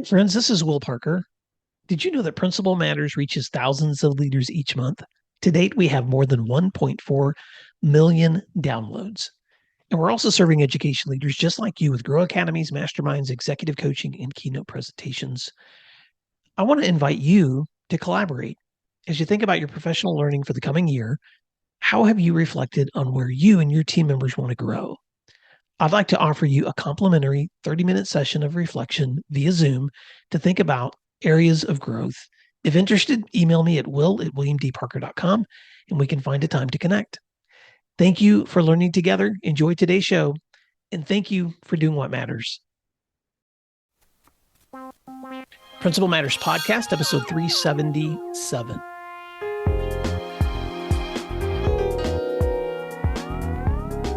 Friends, this is Will Parker. Did you know that Principal Matters reaches thousands of leaders each month? To date, we have more than 1.4 million downloads. And we're also serving education leaders just like you with Grow Academies, masterminds, executive coaching, and keynote presentations. I want to invite you to collaborate. As you think about your professional learning for the coming year, how have you reflected on where you and your team members want to grow? I'd like to offer you a complimentary 30-minute session of reflection via Zoom to think about areas of growth. If interested, email me at will@williamdparker.com and we can find a time to connect. Thank you for learning together. Enjoy today's show, and thank you for doing what matters. Principal Matters Podcast, episode 377.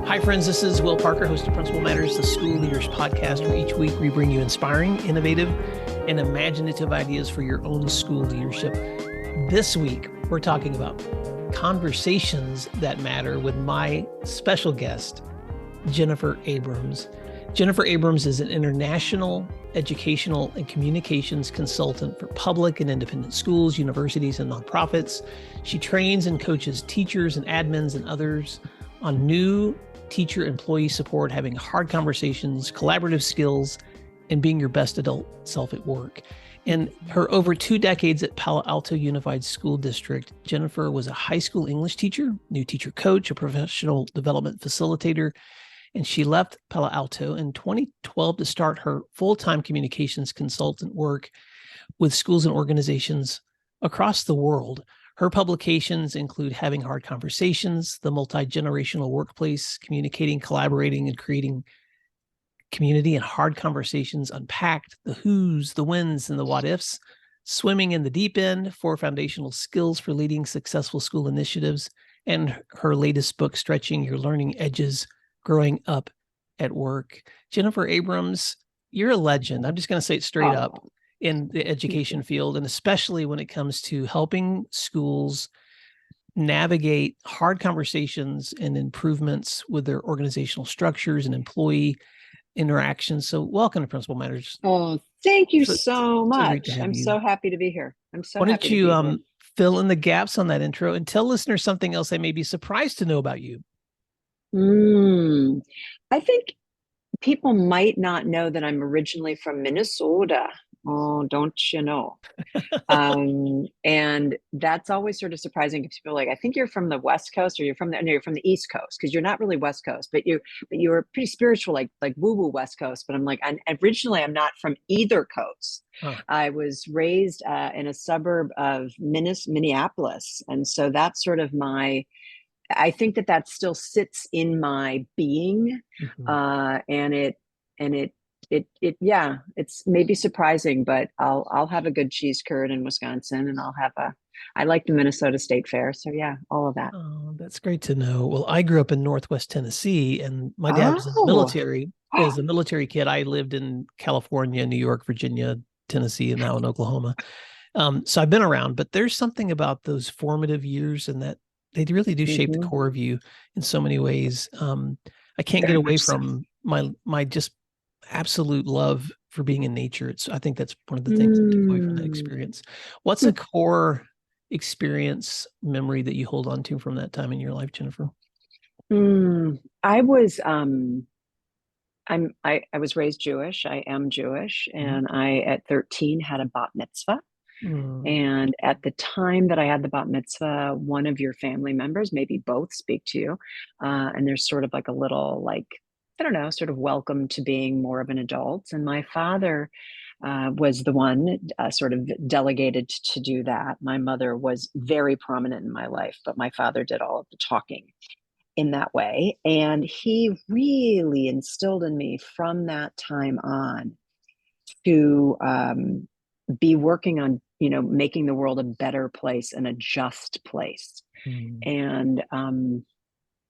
Hi, friends. This is Will Parker, host of Principal Matters, the School Leaders Podcast, where each week we bring you inspiring, innovative, and imaginative ideas for your own school leadership. This week, we're talking about conversations that matter with my special guest, Jennifer Abrams. Jennifer Abrams is an international educational and communications consultant for public and independent schools, universities, and nonprofits. She trains and coaches teachers and admins and others on new teacher-employee support, having hard conversations, collaborative skills, and being your best adult self at work. In her over 2 decades at Palo Alto Unified School District, Jennifer was a high school English teacher, new teacher coach, a professional development facilitator, and she left Palo Alto in 2012 to start her full-time communications consultant work with schools and organizations across the world. Her publications include Having Hard Conversations, The Multi-Generational Workplace, Communicating, Collaborating, and Creating Community, and Hard Conversations Unpacked, The Who's, The Whens, and The What Ifs, Swimming in the Deep End, 4 Foundational Skills for Leading Successful School Initiatives, and her latest book, Stretching Your Learning Edges, Growing Up at Work. Jennifer Abrams, you're a legend. I'm just going to say it straight up in the education field, and especially when it comes to helping schools navigate hard conversations and improvements with their organizational structures and employee interactions. So welcome to Principal Matters. Oh, thank you so much. I'm you. so happy to be here. I'm so Why happy don't you to be here. fill in the gaps on that intro and tell listeners something else they may be surprised to know about you? I think people might not know that I'm originally from Minnesota. Oh, don't you know? And that's always sort of surprising because people are like, I think you're from the West Coast, or you're from the East Coast, because you're not really West Coast, but you're pretty spiritual, like woo-woo West Coast. But I'm like, originally I'm not from either coast. Huh. I was raised in a suburb of Minneapolis, and so that's sort of I think that still sits in my being, yeah, it's maybe surprising, but I'll have a good cheese curd in Wisconsin, and I like the Minnesota State Fair. So yeah, all of that. Oh, that's great to know. Well, I grew up in Northwest Tennessee, and my dad was in the military. As a military kid, I lived in California, New York, Virginia, Tennessee, and now in Oklahoma. So I've been around, but there's something about those formative years and that they really do shape the core of you in so many ways. I can't get away from my just absolute love for being in nature. I think that's one of the things I took away from that experience. What's a core experience memory that you hold on to from that time in your life, Jennifer? I was raised Jewish. I am Jewish, and I at 13 had a bat mitzvah. And at the time that I had the bat mitzvah, one of your family members, maybe both, speak to you. And there's sort of like a little, I don't know, sort of welcome to being more of an adult. And my father was the one sort of delegated to do that. My mother was very prominent in my life, but my father did all of the talking in that way. And he really instilled in me from that time on to be working on, making the world a better place and a just place. And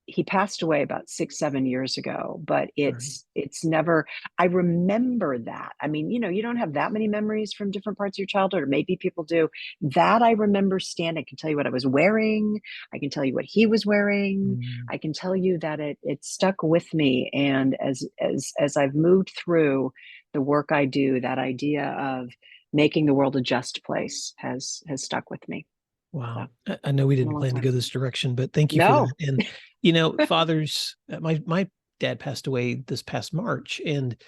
he passed away about 6-7 years ago, but it's never, I remember that. I mean, you don't have that many memories from different parts of your childhood, or maybe people do. That I remember standing. I can tell you what I was wearing. I can tell you what he was wearing. I can tell you that it stuck with me. And as I've moved through the work I do, that idea of making the world a just place has stuck with me. Wow. So, I know we in a didn't long plan to time. go this direction, but thank you for No. that. And, fathers, my dad passed away this past March, Mm,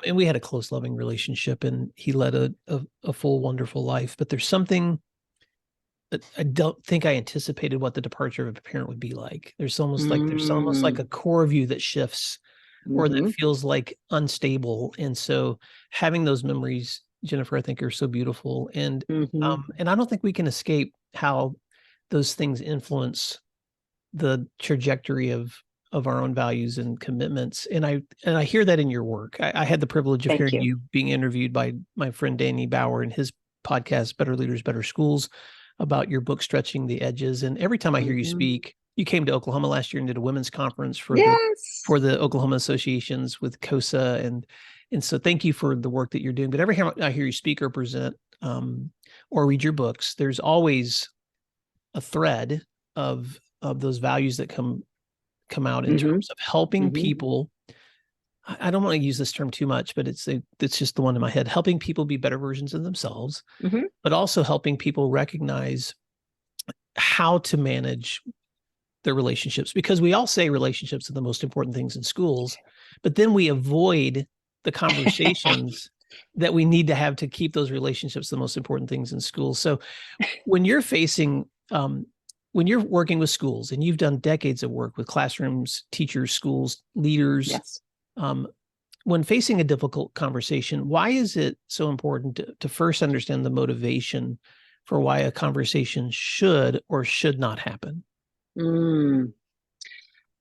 and we had a close, loving relationship, and he led a full, wonderful life. But there's something that I don't think I anticipated what the departure of a parent would be like. There's almost like a mm, core of you that shifts or that hmm feels like unstable. And so having those memories, Jennifer, I think are so beautiful. hmm And I don't think we can escape how those things influence the trajectory of our own values and commitments. And I hear that in your work. I had the privilege of Thank hearing you. you being interviewed by my friend Danny Bauer in his podcast, Better Leaders, Better Schools, about your book, Stretching the Edges. And every time I hear you Hmm speak, you came to Oklahoma last year and did a women's conference for the Yes. for the Oklahoma associations with COSA. And so thank you for the work that you're doing. But every time I hear you speak or present, or read your books, there's always a thread of those values that come out in hmm terms of helping hmm people. I don't want to use this term too much, but it's just the one in my head, helping people be better versions of themselves, hmm but also helping people recognize how to manage their relationships, because we all say relationships are the most important things in schools, but then we avoid the conversations that we need to have to keep those relationships the most important things in schools. So when you're facing when you're working with schools, and you've done decades of work with classrooms, teachers, schools, leaders, Yes. um, when facing a difficult conversation, why is it so important to first understand the motivation for why a conversation should or should not happen? Mm.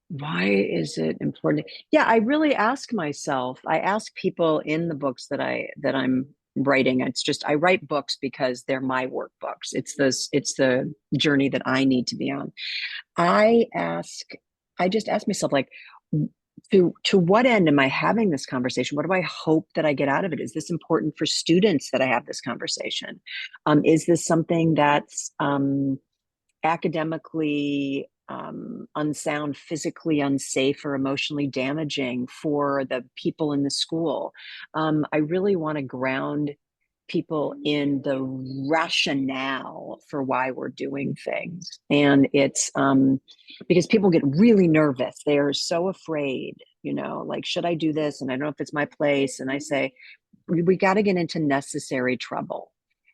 Why is it important? Yeah, I really ask myself. I ask people in the books that I'm writing. It's just I write books because they're my workbooks. It's the journey that I need to be on. I ask I just ask myself, like, to what end am I having this conversation? What do I hope that I get out of it? Is this important for students that I have this conversation? Is this something that's academically unsound, physically unsafe, or emotionally damaging for the people in the school? I really want to ground people in the rationale for why we're doing things. And it's because people get really nervous. They are so afraid, like, should I do this? And I don't know if it's my place. And I say, we got to get into necessary trouble.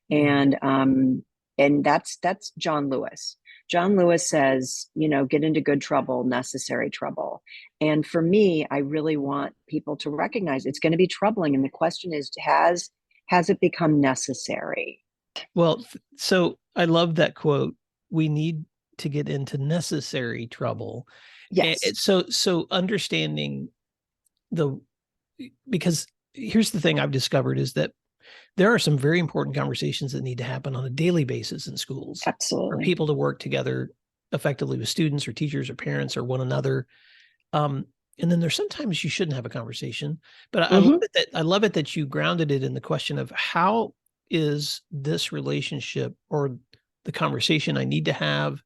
Mm. And that's John Lewis. John Lewis says, get into good trouble, necessary trouble. And for me, I really want people to recognize it's going to be troubling. And the question is, has it become necessary? Well, so I love that quote. We need to get into necessary trouble. Yes. So understanding the because here's the thing I've discovered is that there are some very important conversations that need to happen on a daily basis in schools for Absolutely. people to work together effectively with students or teachers or parents or one another. Um, and then there's sometimes you shouldn't have a conversation, but Hmm I love it that you grounded it in the question of how is this relationship or the conversation I need to have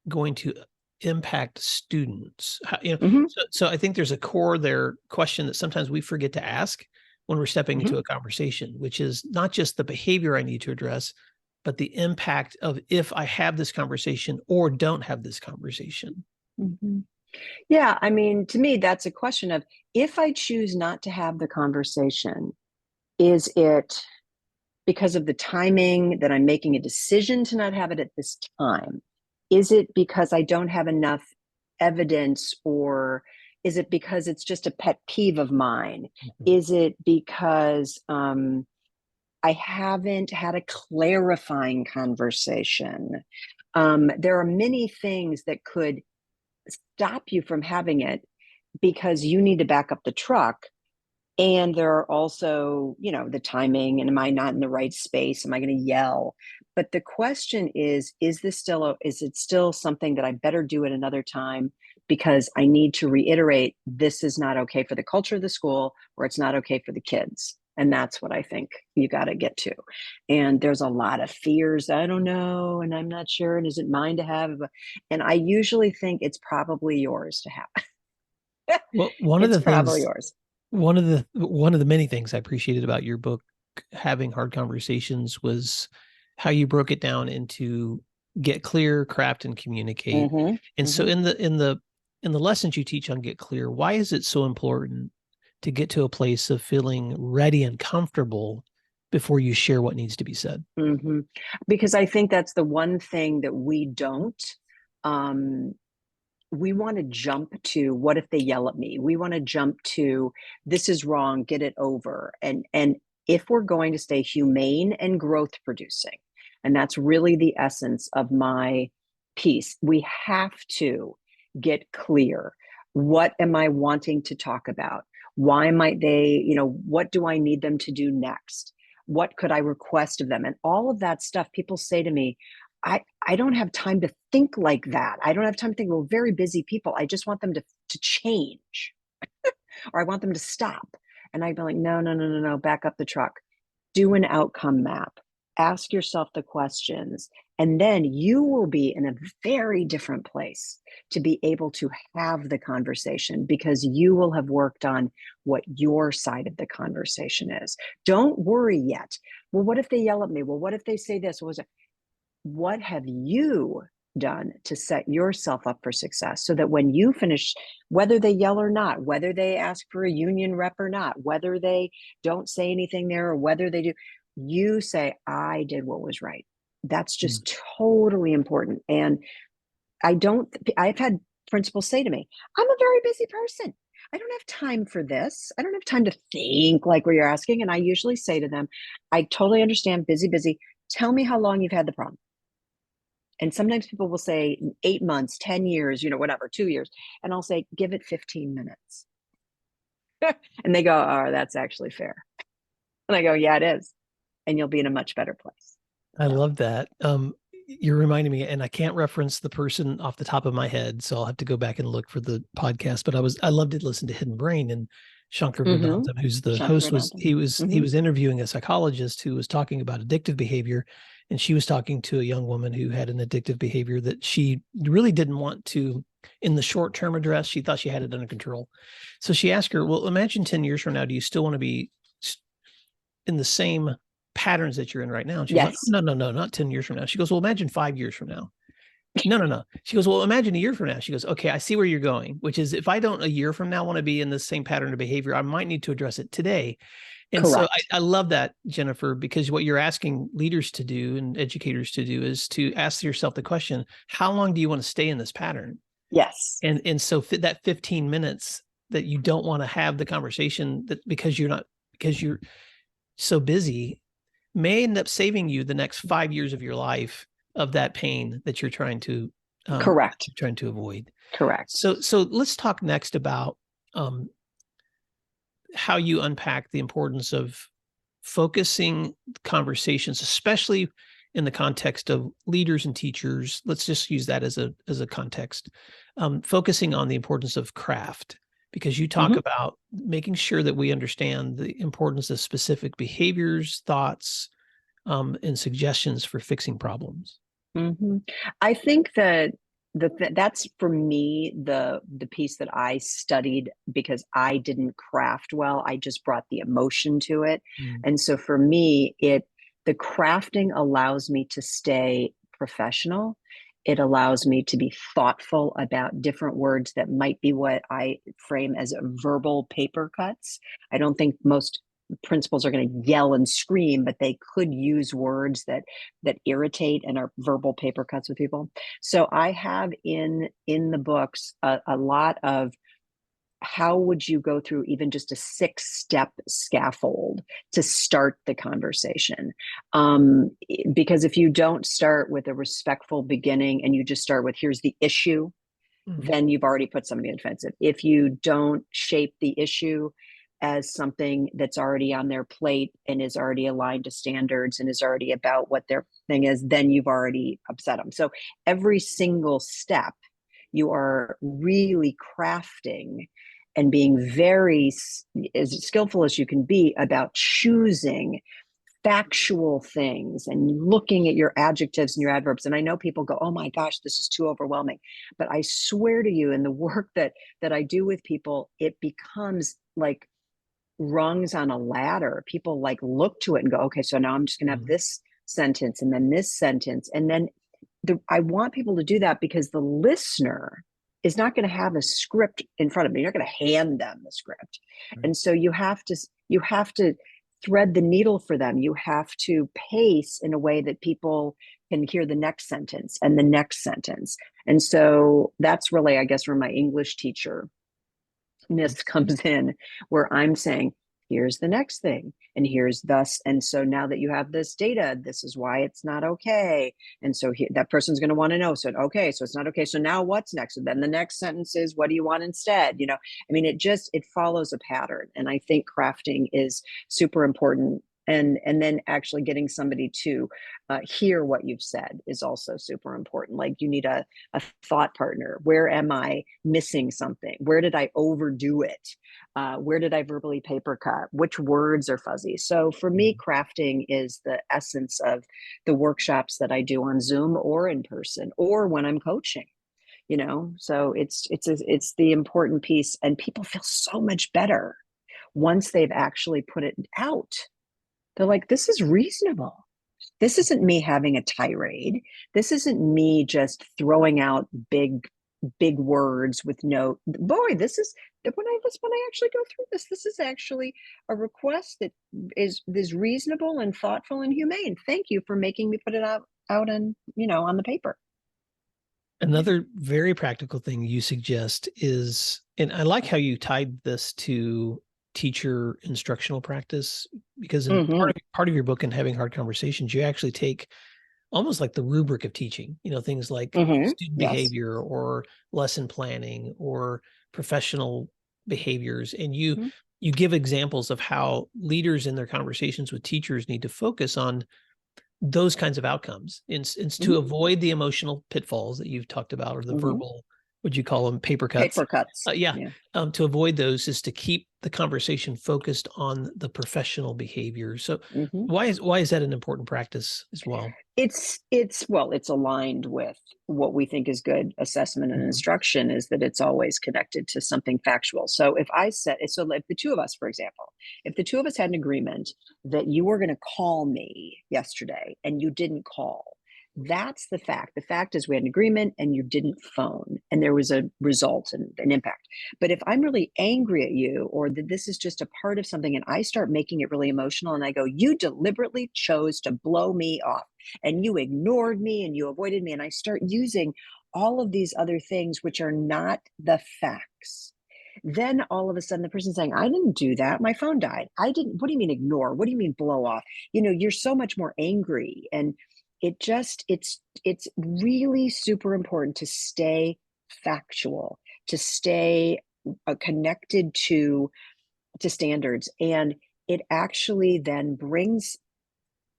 going to impact students? hmm So I think there's a core there question that sometimes we forget to ask when we're stepping hmm into a conversation, which is not just the behavior I need to address, but the impact of if I have this conversation or don't have this conversation. hmm Yeah, I mean, to me, that's a question of, if I choose not to have the conversation, is it because of the timing that I'm making a decision to not have it at this time? Is it because I don't have enough evidence, or is it because it's just a pet peeve of mine? Mhm. Is it because I haven't had a clarifying conversation? There are many things that could stop you from having it because you need to back up the truck. And there are also, the timing, and am I not in the right space? Am I going to yell? But the question is it still something that I better do at another time, because I need to reiterate this is not okay for the culture of the school, or it's not okay for the kids. And that's what I think you got to get to. And there's a lot of fears. I don't know. And I'm not sure. And is it mine to have? And I usually think it's probably yours to have. Well, one of It's the probably things yours. One of the many things I appreciated about your book, Having Hard Conversations, was how you broke it down into get clear, craft, and communicate. And so in the lessons you teach on get clear, why is it so important to get to a place of feeling ready and comfortable before you share what needs to be said? Because I think that's the one thing that we don't. We want to jump to, what if they yell at me? We want to jump to, this is wrong, get it over. And if we're going to stay humane and growth producing, and that's really the essence of my piece, we have to get clear. What am I wanting to talk about? Why might they, what do I need them to do next? What could I request of them? And all of that stuff, people say to me, I don't have time to think like that. I don't have time to think, well, very busy people. I just want them to change, or I want them to stop. And I'd be like, no, back up the truck. Do an outcome map. Ask yourself the questions. And then you will be in a very different place to be able to have the conversation, because you will have worked on what your side of the conversation is. Don't worry yet. Well, what if they yell at me? Well, what if they say this? What have you done to set yourself up for success, so that when you finish, whether they yell or not, whether they ask for a union rep or not, whether they don't say anything there or whether they do, you say, I did what was right. That's just totally important. And I've had principals say to me, I'm a very busy person. I don't have time for this. I don't have time to think like what you're asking. And I usually say to them, I totally understand, busy. Tell me how long you've had the problem. And sometimes people will say 8 months, 10 years, whatever, 2 years. And I'll say, give it 15 minutes. And they go, oh, that's actually fair. And I go, yeah, it is. And you'll be in a much better place. I love that. You're reminding me, and I can't reference the person off the top of my head, so I'll have to go back and look for the podcast. But I loved to listen to Hidden Brain, and Shankar Vedantam, who's the host, he was interviewing a psychologist who was talking about addictive behavior, and she was talking to a young woman who had an addictive behavior that she really didn't want to, in the short term, address. She thought she had it under control. So she asked her, well, imagine 10 years from now, do you still want to be in the same patterns that you're in right now? And she's like, no, not 10 years from now. She goes, well, imagine 5 years from now. No. She goes, well, imagine a year from now. She goes, okay, I see where you're going, which is if I don't a year from now want to be in the same pattern of behavior, I might need to address it today. And Correct. So I love that, Jennifer, because what you're asking leaders to do and educators to do is to ask yourself the question, how long do you want to stay in this pattern? Yes. And so that 15 minutes that you don't want to have the conversation, that because you're so busy, may end up saving you the next 5 years of your life of that pain that you're trying to Correct. Trying to avoid. Correct. So let's talk next about how you unpack the importance of focusing conversations, especially in the context of leaders and teachers. Let's just use that as a context. Focusing on the importance of craft, because you talk about making sure that we understand the importance of specific behaviors, thoughts, and suggestions for fixing problems. I think that that's for me the piece that I studied, because I didn't craft well. I just brought the emotion to it. And so for me, the crafting allows me to stay professional. It allows me to be thoughtful about different words that might be what I frame as verbal paper cuts. I don't think most principals are going to yell and scream, but they could use words that irritate and are verbal paper cuts with people. So I have in the books a lot of how would you go through even just a 6-step scaffold to start the conversation? Because if you don't start with a respectful beginning and you just start with, here's the issue, then you've already put somebody in defensive. If you don't shape the issue as something that's already on their plate and is already aligned to standards and is already about what their thing is, then you've already upset them. So every single step, you are really crafting and being very as skillful as you can be about choosing factual things and looking at your adjectives and your adverbs. And I know people go, oh my gosh, this is too overwhelming. But I swear to you, in the work that I do with people, it becomes like rungs on a ladder. People like look to it and go, okay, so now I'm just going to have this sentence and then this sentence. And then I want people to do that because the listener is not going to have a script in front of them. You're not going to hand them the script. Right. And so you have to thread the needle for them. You have to pace in a way that people can hear the next sentence and the next sentence. And so that's really, I guess, where my English teacher ness comes in, where I'm saying, here's the next thing, and here's thus. And so now that you have this data, this is why it's not okay. And so that person's going to want to know. So, okay, so it's not okay. So now what's next? And then the next sentence is, what do you want instead? You know, I mean, it follows a pattern. And I think crafting is super important. And then actually getting somebody to hear what you've said is also super important. Like, you need a thought partner. Where am I missing something? Where did I overdo it? Where did I verbally paper cut? Which words are fuzzy? So for me, crafting is the essence of the workshops that I do on Zoom or in person or when I'm coaching. You know, so it's the important piece, and people feel so much better once they've actually put it out. They're like, this is reasonable. This isn't me having a tirade. This isn't me just throwing out big words with no, boy, this is when I actually go through this is actually a request that is reasonable and thoughtful and humane. Thank you for making me put it out and, you know, on the paper. Another very practical thing you suggest is, and I like how you tied this to teacher instructional practice, because in part of your book, In Having Hard Conversations, you actually take almost like the rubric of teaching, you know, things like student behavior or lesson planning or professional behaviors. And you give examples of how leaders in their conversations with teachers need to focus on those kinds of outcomes. It's to avoid the emotional pitfalls that you've talked about, or the verbal, would you call them, paper cuts? Paper cuts. To avoid those is to keep the conversation focused on the professional behavior. So why is that an important practice as well? It's aligned with what we think is good assessment and instruction, is that it's always connected to something factual. So if the two of us, for example, if the two of us had an agreement that you were going to call me yesterday and you didn't call, that's the fact. The fact is we had an agreement and you didn't phone, and there was a result and an impact. But if I'm really angry at you, or that this is just a part of something, and I start making it really emotional and I go, you deliberately chose to blow me off and you ignored me and you avoided me, and I start using all of these other things which are not the facts, then all of a sudden the person's saying, I didn't do that. My phone died. I didn't. What do you mean ignore? What do you mean blow off? You know, you're so much more angry. And it's really super important to stay factual, to stay connected to standards. And it actually then brings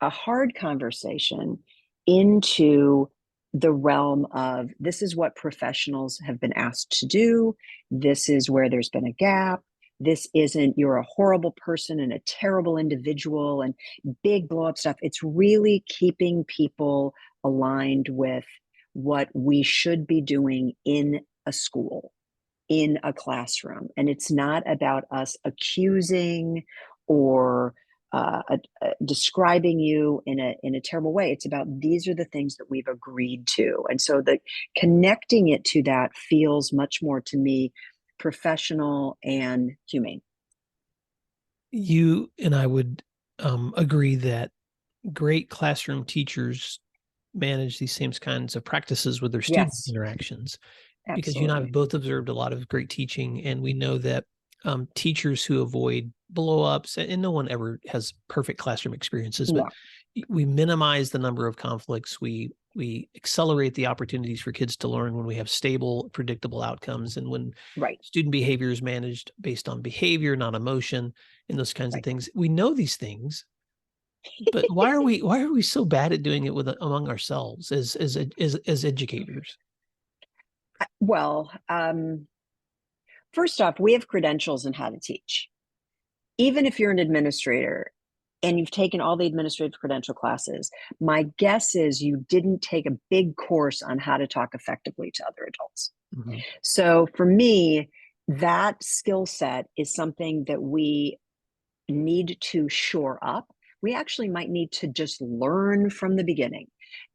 a hard conversation into the realm of, this is what professionals have been asked to do. This is where there's been a gap. This isn't, you're a horrible person and a terrible individual and big blow up stuff. It's really keeping people aligned with what we should be doing in a school, in a classroom. And it's not about us accusing or describing you in a terrible way. It's about, these are the things that we've agreed to. And so the connecting it to that feels much more, to me, professional and humane. You and I would agree that great classroom teachers manage these same kinds of practices with their student interactions. Absolutely. Because you and I have both observed a lot of great teaching, and we know that teachers who avoid blow-ups, and no one ever has perfect classroom experiences, but we minimize the number of conflicts. We accelerate the opportunities for kids to learn when we have stable, predictable outcomes, and when student behavior is managed based on behavior, not emotion, and those kinds of things. We know these things, but why are we so bad at doing it among ourselves as educators? Well, first off, we have credentials in how to teach. Even if you're an administrator and you've taken all the administrative credential classes, my guess is you didn't take a big course on how to talk effectively to other adults. So for me, that skill set is something that we need to shore up, we actually might need to just learn from the beginning.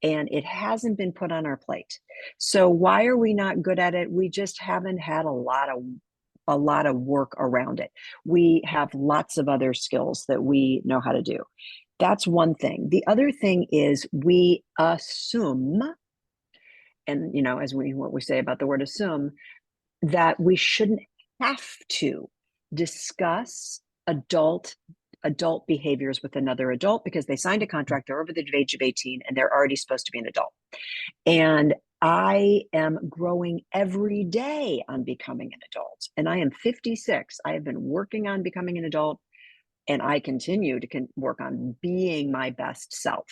And it hasn't been put on our plate. So why are we not good at it? We just haven't had a lot of work around it. We have lots of other skills that we know how to do. That's one thing. The other thing is we assume, and as what we say about the word assume, that we shouldn't have to discuss adult behaviors with another adult because they signed a contract, they're over the age of 18, and they're already supposed to be an adult. And I am growing every day on becoming an adult. And I am 56. I have been working on becoming an adult, and I continue to work on being my best self.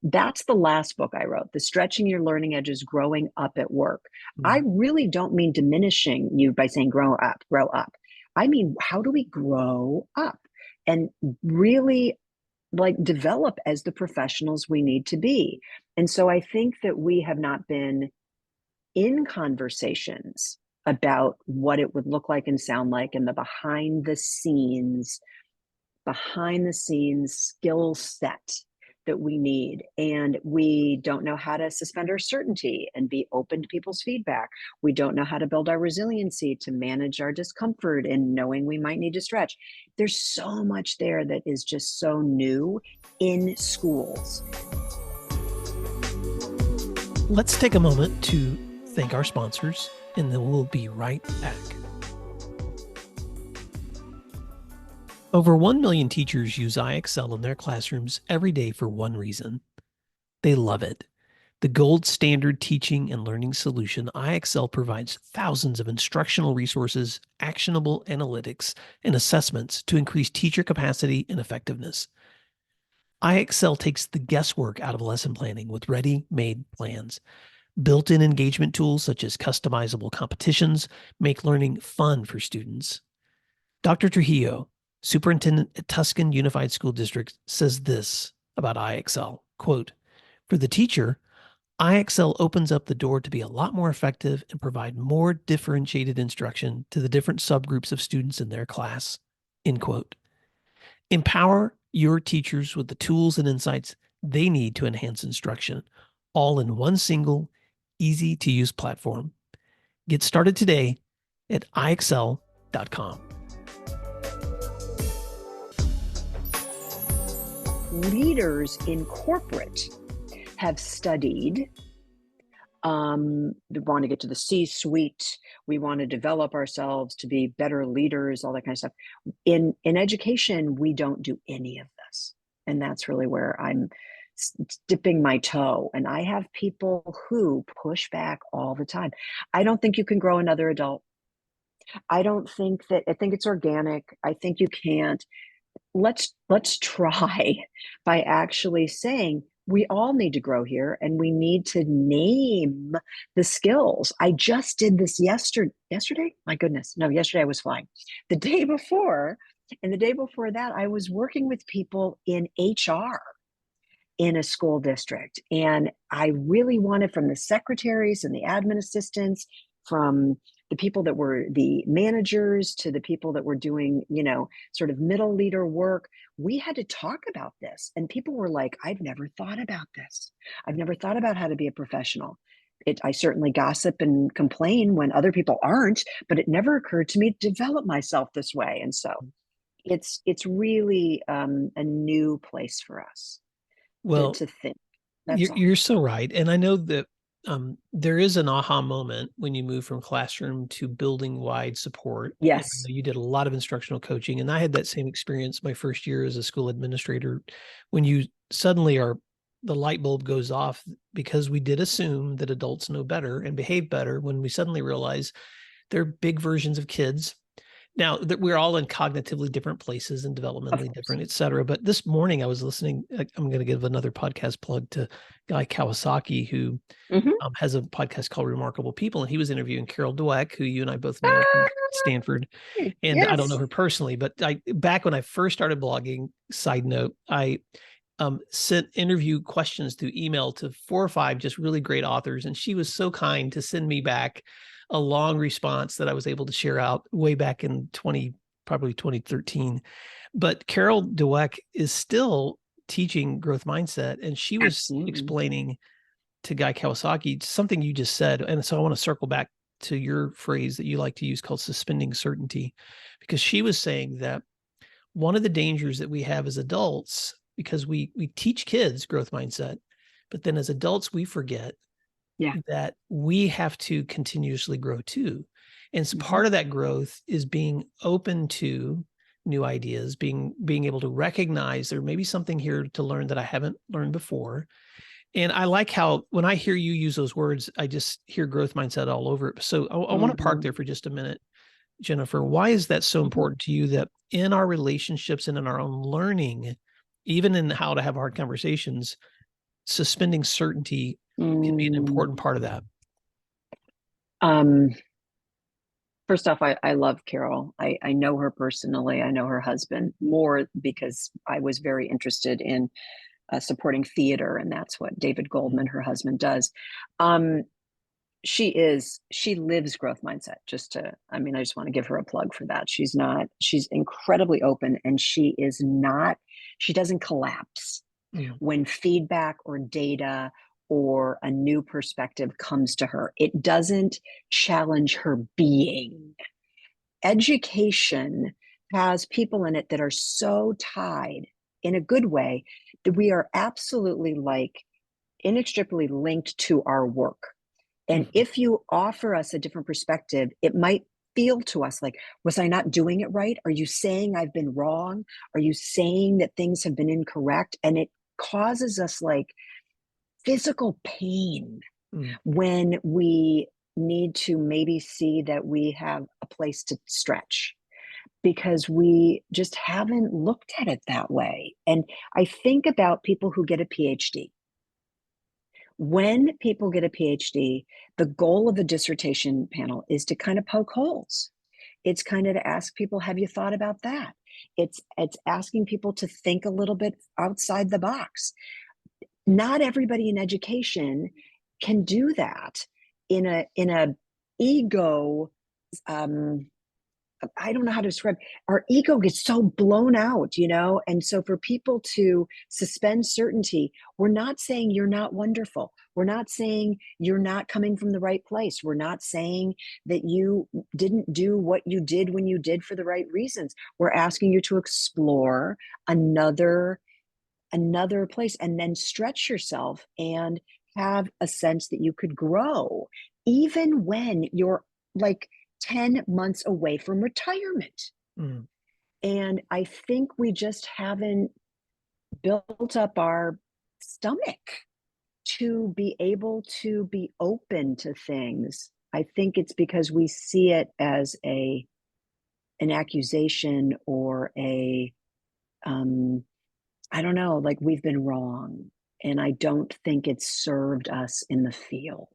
That's the last book I wrote, The Stretching Your Learning Edges, Growing Up at Work. I really don't mean diminishing you by saying grow up. I mean, how do we grow up and really develop as the professionals we need to be? And so I think that we have not been in conversations about what it would look like and sound like and the behind the scenes skill set that we need. And we don't know how to suspend our certainty and be open to people's feedback. We don't know how to build our resiliency to manage our discomfort and knowing we might need to stretch. There's so much there that is just so new in schools. Let's take a moment to thank our sponsors, and then we'll be right back. Over 1 million teachers use IXL in their classrooms every day for one reason. They love it. The gold standard teaching and learning solution, IXL provides thousands of instructional resources, actionable analytics, and assessments to increase teacher capacity and effectiveness. IXL takes the guesswork out of lesson planning with ready-made plans. Built-in engagement tools such as customizable competitions make learning fun for students. Dr. Trujillo, superintendent at Tuscan Unified School District, says this about IXL, quote, "For the teacher, IXL opens up the door to be a lot more effective and provide more differentiated instruction to the different subgroups of students in their class," end quote. Empower your teachers with the tools and insights they need to enhance instruction, all in one single, easy-to-use platform. Get started today at IXL.com. Leaders in corporate have studied, we want to get to the C-suite, we want to develop ourselves to be better leaders, all that kind of stuff. In education, we don't do any of this. And that's really where I'm dipping my toe. And I have people who push back all the time. I don't think you can grow another adult. I think it's organic. I think you can't. Let's try by actually saying we all need to grow here and we need to name the skills. I just did this yesterday. My goodness. No, yesterday I was flying. The day before, and the day before that, I was working with people in HR in a school district. And I really wanted, from the secretaries and the admin assistants, from the people that were the managers to the people that were doing, sort of middle leader work, we had to talk about this. And people were like, I've never thought about this. I've never thought about how to be a professional. I certainly gossip and complain when other people aren't, but it never occurred to me to develop myself this way. And so it's really a new place for us to think. You're so right. And I know that there is an aha moment when you move from classroom to building-wide support. Yes. You did a lot of instructional coaching, and I had that same experience my first year as a school administrator, when you suddenly the light bulb goes off, because we did assume that adults know better and behave better, when we suddenly realize they're big versions of kids. Now, that we're all in cognitively different places and developmentally different, et cetera. But this morning I was listening, I'm going to give another podcast plug to Guy Kawasaki, who has a podcast called Remarkable People. And he was interviewing Carol Dweck, who you and I both know from Stanford. And yes. I don't know her personally, but back when I first started blogging, side note, I sent interview questions through email to 4 or 5 just really great authors. And she was so kind to send me back a long response that I was able to share out way back in probably 2013. But Carol Dweck is still teaching growth mindset, and she was Absolutely. explaining to Guy Kawasaki something you just said. And so I want to circle back to your phrase that you like to use called suspending certainty, because she was saying that one of the dangers that we have as adults, because we teach kids growth mindset, but then as adults, we forget that we have to continuously grow too. And so part of that growth is being open to new ideas, being able to recognize there may be something here to learn that I haven't learned before. And I like how when I hear you use those words, I just hear growth mindset all over it. So I want to park there for just a minute, Jennifer. Why is that so important to you, that in our relationships and in our own learning, even in how to have hard conversations, suspending certainty can be an important part of that? First off, I love Carol. I know her personally. I know her husband more because I was very interested in supporting theater, and that's what David Goldman, her husband, does. She lives growth mindset. I just want to give her a plug for that. She's incredibly open, and she doesn't collapse when feedback or data or a new perspective comes to her. It doesn't challenge her being. Education has people in it that are so tied in a good way that we are absolutely inextricably linked to our work. And if you offer us a different perspective, it might feel to us like, was I not doing it right? Are you saying I've been wrong? Are you saying that things have been incorrect? And it causes us physical pain when we need to maybe see that we have a place to stretch, because we just haven't looked at it that way. And I think about people who get a PhD. When people get a PhD, the goal of the dissertation panel is to kind of poke holes. It's kind of to ask people, have you thought about that? It's asking people to think a little bit outside the box. Not everybody in education can do that in a ego. I don't know how to describe. Our ego gets so blown out, and so for people to suspend certainty, we're not saying you're not wonderful. We're not saying you're not coming from the right place. We're not saying that you didn't do what you did when you did for the right reasons. We're asking you to explore another place and then stretch yourself and have a sense that you could grow, even when you're 10 months away from retirement. And I think we just haven't built up our stomach to be able to be open to things. I think it's because we see it as an accusation or I don't know, we've been wrong. And I don't think it's served us in the field.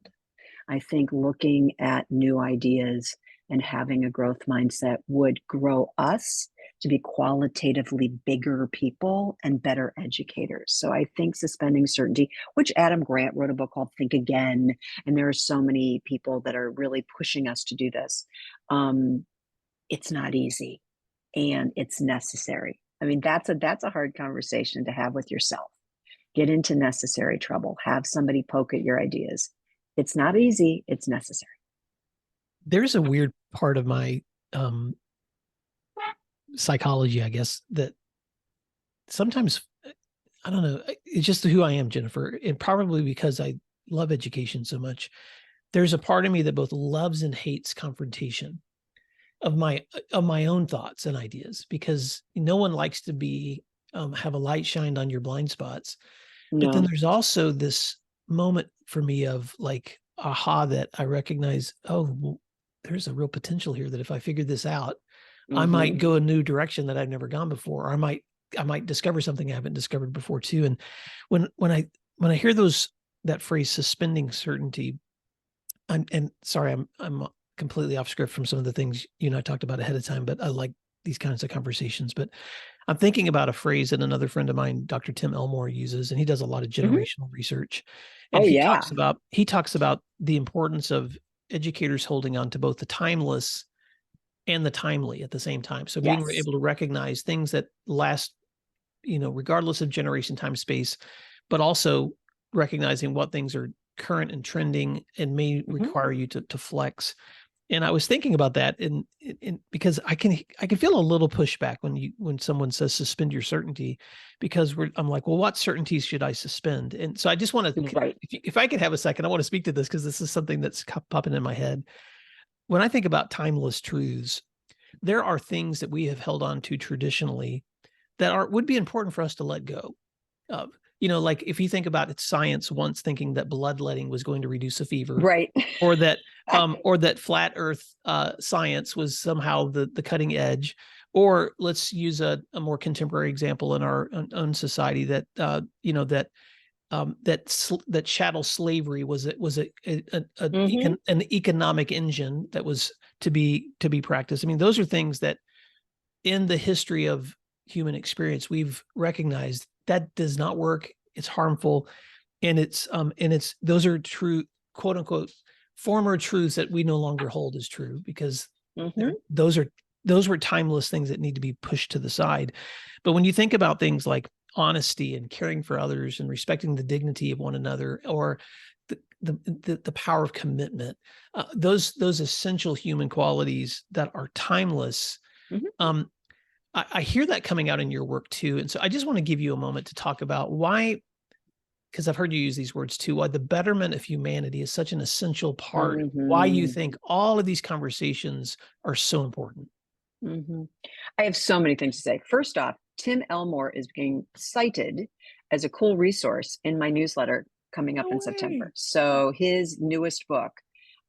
I think looking at new ideas and having a growth mindset would grow us to be qualitatively bigger people and better educators. So I think suspending certainty, which Adam Grant wrote a book called Think Again, and there are so many people that are really pushing us to do this. It's not easy, and it's necessary. I mean, that's a hard conversation to have with yourself. Get into necessary trouble. Have somebody poke at your ideas. It's not easy. It's necessary. There's a weird part of my psychology, I guess, that sometimes, I don't know, it's just who I am, Jennifer, and probably because I love education so much. There's a part of me that both loves and hates confrontation of my own thoughts and ideas, because no one likes to be have a light shined on your blind spots. No. But then there's also this moment for me of aha, that I recognize, oh, well, there's a real potential here that if I figure this out, I might go a new direction that I've never gone before, or I might discover something I haven't discovered before too. And when I hear that phrase, suspending certainty, I'm completely off script from some of the things you and I talked about ahead of time, but I like these kinds of conversations. But I'm thinking about a phrase that another friend of mine, Dr. Tim Elmore, uses, and he does a lot of generational research. And he talks about the importance of educators holding on to both the timeless and the timely at the same time. So being Yes. able to recognize things that last, regardless of generation, time, space, but also recognizing what things are current and trending and may require you to flex. And I was thinking about that in because I can feel a little pushback when someone says suspend your certainty, because I'm like, well, what certainties should I suspend? And so I just want to, Right. if I could have a second, I want to speak to this because this is something that's popping in my head. When I think about timeless truths, there are things that we have held on to traditionally that would be important for us to let go of. Like if you think about it, science once thinking that bloodletting was going to reduce a fever, Right. or that flat Earth science was somehow the cutting edge. Or let's use a more contemporary example in our own society that that chattel slavery was an economic engine that was to be practiced. I mean, those are things that in the history of human experience we've recognized that does not work. It's harmful, and those are true, quote unquote, former truths that we no longer hold as true, because those were timeless things that need to be pushed to the side. But when you think about things like honesty and caring for others and respecting the dignity of one another, or the power of commitment, those essential human qualities that are timeless, I hear that coming out in your work too. And so I just want to give you a moment to talk about why, because I've heard you use these words too, why the betterment of humanity is such an essential part, why you think all of these conversations are so important. I have so many things to say. First off, Tim Elmore is being cited as a cool resource in my newsletter coming up in September. So his newest book,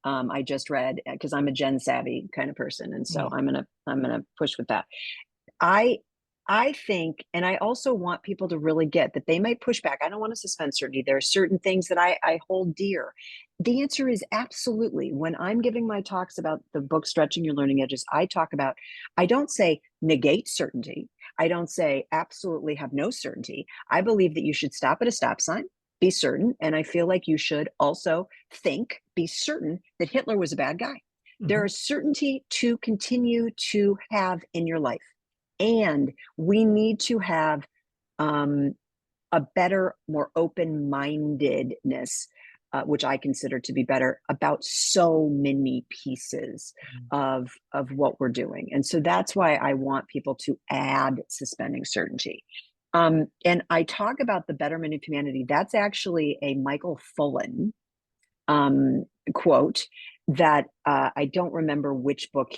I just read, because I'm a Gen savvy kind of person, and so I'm gonna push with that. I think, and I also want people to really get that they might push back. I don't want to suspend certainty. There are certain things that I hold dear. The answer is absolutely. When I'm giving my talks about the book Stretching Your Learning Edges, I don't say negate certainty. I don't say absolutely have no certainty. I believe that you should stop at a stop sign, be certain. And I feel like you should also be certain that Hitler was a bad guy. There is certainty to continue to have in your life. And we need to have a better, more open-mindedness, which I consider to be better, about so many pieces of what we're doing. And so that's why I want people to add suspending certainty. And I talk about the betterment of humanity. That's actually a Michael Fullen quote that I don't remember which book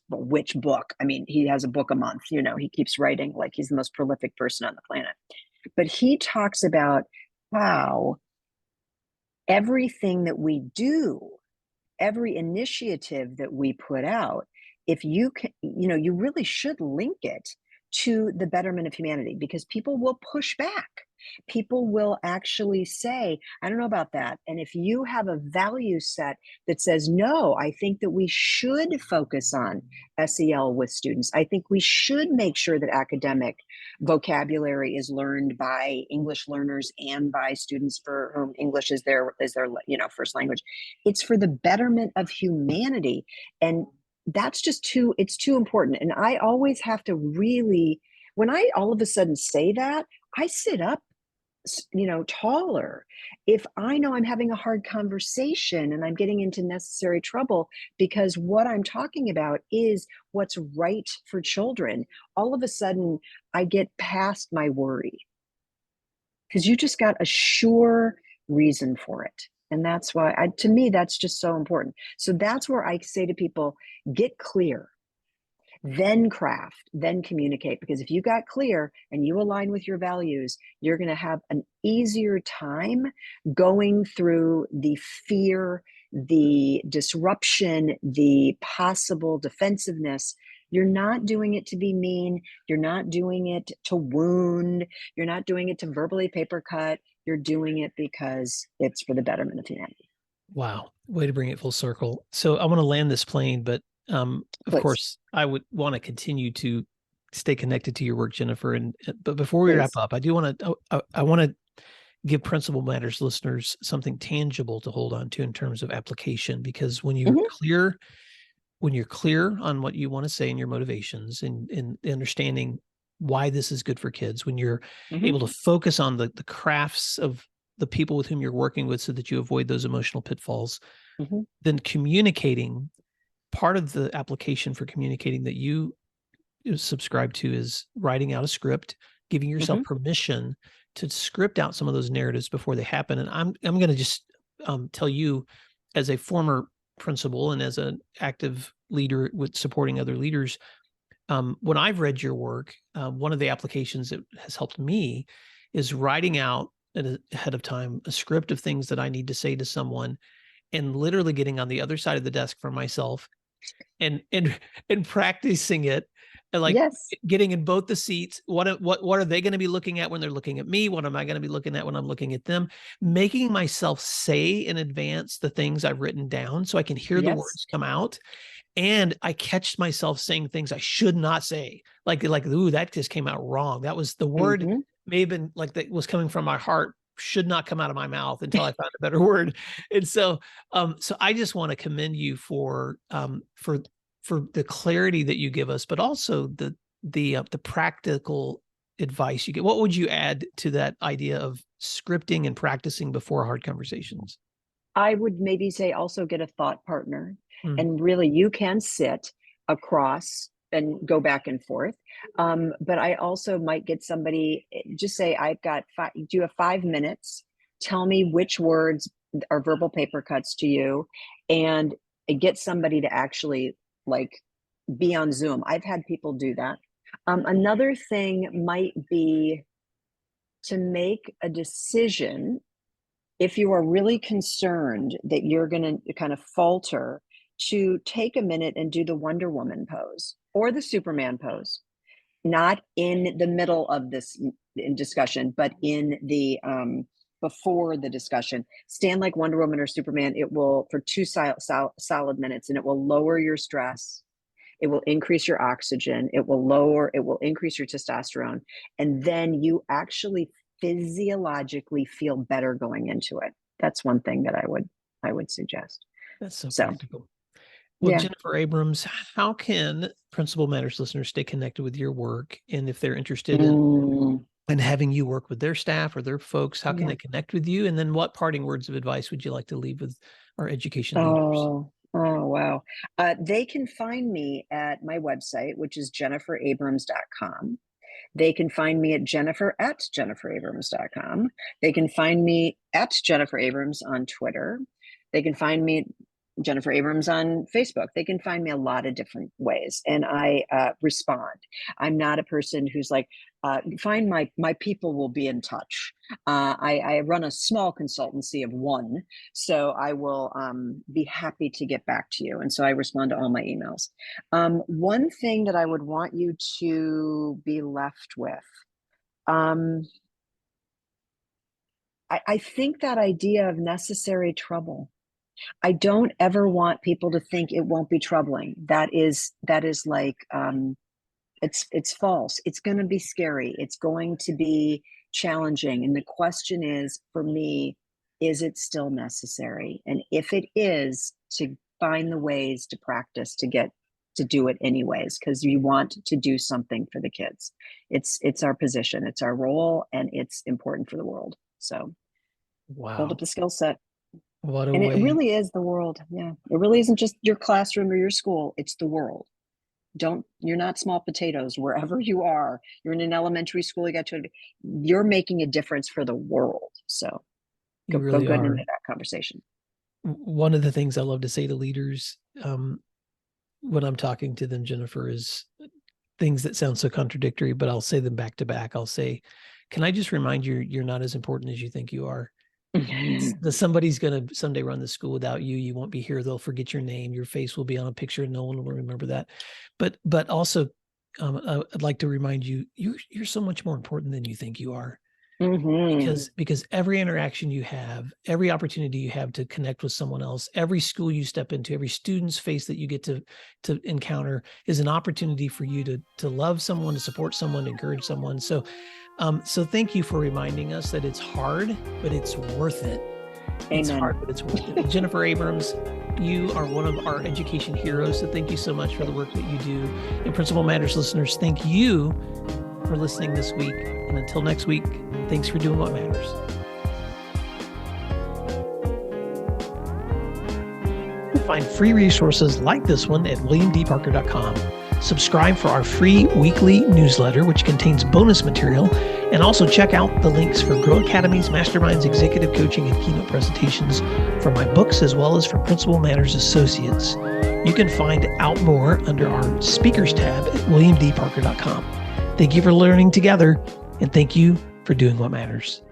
which book. I mean, he has a book a month, he keeps writing like he's the most prolific person on the planet. But he talks about how everything that we do, every initiative that we put out, if you can, you really should link it to the betterment of humanity, because people will push back. People will actually say, I don't know about that. And if you have a value set that says, no, I think that we should focus on SEL with students. I think we should make sure that academic vocabulary is learned by English learners and by students for whom English is their first language. It's for the betterment of humanity. And that's it's too important. And I always have to really, when I all of a sudden say that, I sit up, taller. If I know I'm having a hard conversation and I'm getting into necessary trouble because what I'm talking about is what's right for children, all of a sudden I get past my worry, because you just got a sure reason for it. And that's why, to me, that's just so important. So that's where I say to people, get clear, then craft, then communicate. Because if you got clear and you align with your values, you're going to have an easier time going through the fear, the disruption, the possible defensiveness. You're not doing it to be mean. You're not doing it to wound. You're not doing it to verbally paper cut. You're doing it because it's for the betterment of humanity. Wow. Way to bring it full circle. So I want to land this plane, but of course, I would want to continue to stay connected to your work, Jennifer. But before we wrap up, I want to give Principal Matters listeners something tangible to hold on to in terms of application, because when you're clear, when you're clear on what you want to say and your motivations and understanding why this is good for kids, when you're able to focus on the crafts of the people with whom you're working with so that you avoid those emotional pitfalls, then communicating, part of the application for communicating that you subscribe to is writing out a script, giving yourself permission to script out some of those narratives before they happen. And I'm going to just tell you, as a former principal and as an active leader with supporting other leaders, when I've read your work, one of the applications that has helped me is writing out ahead of time a script of things that I need to say to someone, and literally getting on the other side of the desk for myself and practicing it, and like getting in both the seats. What are they going to be looking at when they're looking at me? What am I going to be looking at when I'm looking at them? Making myself say in advance the things I've written down so I can hear the words come out. And I catch myself saying things I should not say. Like, ooh, that just came out wrong. That was the word may have been like that was coming from my heart, should not come out of my mouth until I found a better word. And so, so I just want to commend you for the clarity that you give us, but also the practical advice you get. What would you add to that idea of scripting and practicing before hard conversations? I would maybe say also get a thought partner. And really, you can sit across and go back and forth. But I also might get somebody, just say, do you have 5 minutes? Tell me which words are verbal paper cuts to you, and get somebody to actually like be on Zoom. I've had people do that. Another thing might be to make a decision if you are really concerned that you're going to kind of falter, to take a minute and do the Wonder Woman pose or the Superman pose, not in the middle of this discussion, but in the before the discussion. Stand like Wonder Woman or Superman. It will, for 2 solid minutes, and it will lower your stress. It will increase your oxygen. It will increase your testosterone. And then you actually physiologically feel better going into it. That's one thing that I would suggest. That's so practical. Well, Jennifer Abrams, how can Principal Matters listeners stay connected with your work? And if they're interested in having you work with their staff or their folks, how can they connect with you? And then what parting words of advice would you like to leave with our education leaders? Oh, wow. They can find me at my website, which is jenniferabrams.com. They can find me at jennifer@jenniferabrams.com. They can find me at Jennifer Abrams on Twitter. They can find me Jennifer Abrams on Facebook. They can find me a lot of different ways, and I respond. I'm not a person who's like, find my people will be in touch. I run a small consultancy of one, so I will be happy to get back to you. And so I respond to all my emails. One thing that I would want you to be left with, I think that idea of necessary trouble. I don't ever want people to think it won't be troubling. That is like, it's false. It's going to be scary. It's going to be challenging. And the question is, for me, is it still necessary? And if it is, to find the ways to practice to get to do it anyways, because you want to do something for the kids. It's our position, it's our role, and it's important for the world. So build up the skill set. What a and way. It really is the world. Yeah. It really isn't just your classroom or your school. It's the world. You're not small potatoes wherever you are. You're in an elementary school, you're making a difference for the world. So go into that conversation. One of the things I love to say to leaders when I'm talking to them, Jennifer, is things that sound so contradictory, but I'll say them back to back. I'll say, can I just remind you, you're not as important as you think you are. Somebody's going to someday run the school without you. You won't be here. They'll forget your name. Your face will be on a picture and no one will remember that. But also, I'd like to remind you, you're so much more important than you think you are. Because every interaction you have, every opportunity you have to connect with someone else, every school you step into, every student's face that you get to encounter is an opportunity for you to love someone, to support someone, to encourage someone. So thank you for reminding us that it's hard, but it's worth it. Amen. It's hard, but it's worth it. Jennifer Abrams, You are one of our education heroes. So thank you so much for the work that you do. And Principal Matters listeners, thank you for listening this week. And until next week, thanks for doing what matters. You'll find free resources like this one at williamdparker.com. Subscribe for our free weekly newsletter, which contains bonus material, and also check out the links for Grow Academies, Masterminds, Executive Coaching, and Keynote presentations for my books, as well as for Principal Matters Associates. You can find out more under our speakers tab at williamdparker.com. Thank you for learning together, and thank you for doing what matters.